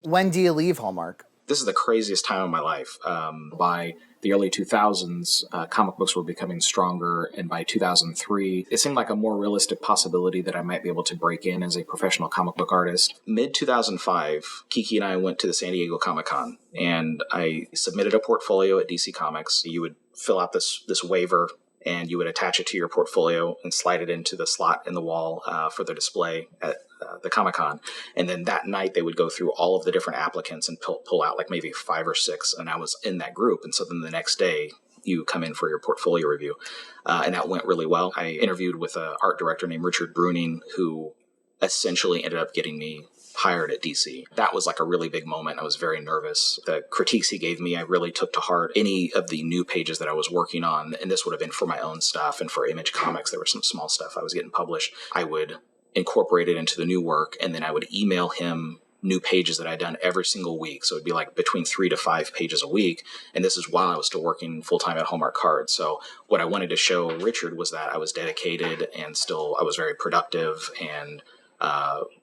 When do you leave Hallmark? This is the craziest time of my life. By the early 2000s, comic books were becoming stronger, and by 2003, it seemed like a more realistic possibility that I might be able to break in as a professional comic book artist. Mid-2005, Kiki and I went to the San Diego Comic-Con, and I submitted a portfolio at DC Comics. You would fill out this waiver, and you would attach it to your portfolio and slide it into the slot in the wall for the display at the Comic-Con. And then that night they would go through all of the different applicants and pull out like maybe 5 or 6. And I was in that group. And so then the next day you come in for your portfolio review. And that went really well. I interviewed with an art director named Richard Bruning, who essentially ended up getting me hired at DC. That was like a really big moment. I was very nervous. The critiques he gave me, I really took to heart. Any of the new pages that I was working on, and this would have been for my own stuff and for Image Comics, there was some small stuff I was getting published, I would incorporate it into the new work, and then I would email him new pages that I'd done every single week. So it'd be like between 3 to 5 pages a week. And this is while I was still working full-time at Hallmark Cards. So what I wanted to show Richard was that I was dedicated and still I was very productive and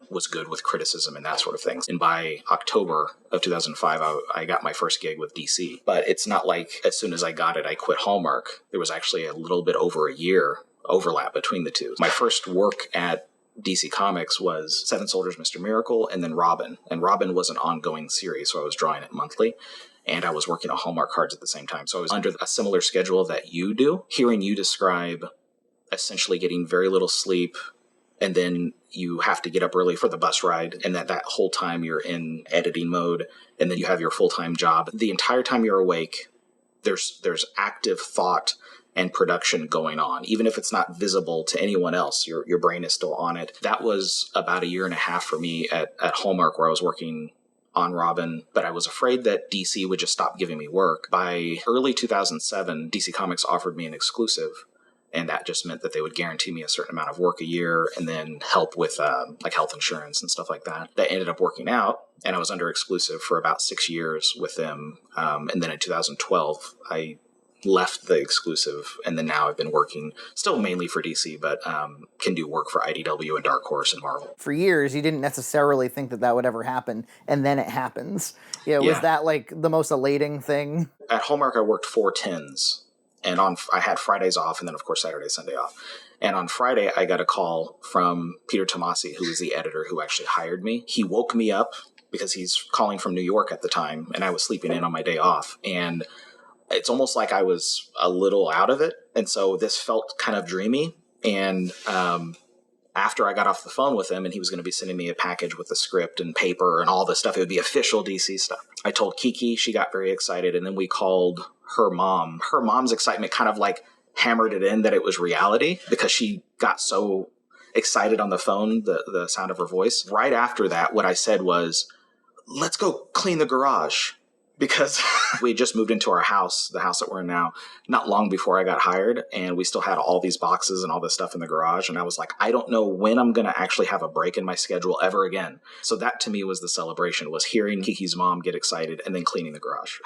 was good with criticism and that sort of thing. And by October of 2005, I got my first gig with DC. But it's not like as soon as I got it, I quit Hallmark. There was actually a little bit over a year overlap between the two. My first work at DC Comics was Seven Soldiers, Mr. Miracle, and then Robin. And Robin was an ongoing series, so I was drawing it monthly. And I was working on Hallmark Cards at the same time. So I was under a similar schedule that you do. Hearing you describe essentially getting very little sleep, and then you have to get up early for the bus ride, and that whole time you're in editing mode, and then you have your full-time job. The entire time you're awake, there's active thought and production going on. Even if it's not visible to anyone else, your brain is still on it. That was about a year and a half for me at Hallmark, where I was working on Robin, but I was afraid that DC would just stop giving me work. By early 2007, DC Comics offered me an exclusive, and that just meant that they would guarantee me a certain amount of work a year and then help with like health insurance and stuff like that. That ended up working out, and I was under exclusive for about 6 years with them. And then in 2012, I left the exclusive, and then now I've been working still mainly for DC, but can do work for IDW and Dark Horse and Marvel. For years, you didn't necessarily think that would ever happen, and then it happens. Yeah, was that like the most elating thing? At Hallmark, I worked 4/10s, and I had Fridays off, and then of course Saturday, Sunday off. And on Friday, I got a call from Peter Tomasi, who was the editor who actually hired me. He woke me up because he's calling from New York at the time, and I was sleeping in on my day off, and it's almost like I was a little out of it. And so this felt kind of dreamy. And after I got off the phone with him, and he was going to be sending me a package with the script and paper and all this stuff, it would be official DC stuff. I told Kiki, she got very excited. And then we called her mom. Her mom's excitement kind of like hammered it in that it was reality, because she got so excited on the phone, the sound of her voice. Right after that, what I said was, let's go clean the garage. Because we just moved into our house, the house that we're in now, not long before I got hired. And we still had all these boxes and all this stuff in the garage. And I was like, I don't know when I'm going to actually have a break in my schedule ever again. So that to me was the celebration, was hearing Kiki's mom get excited and then cleaning the garage.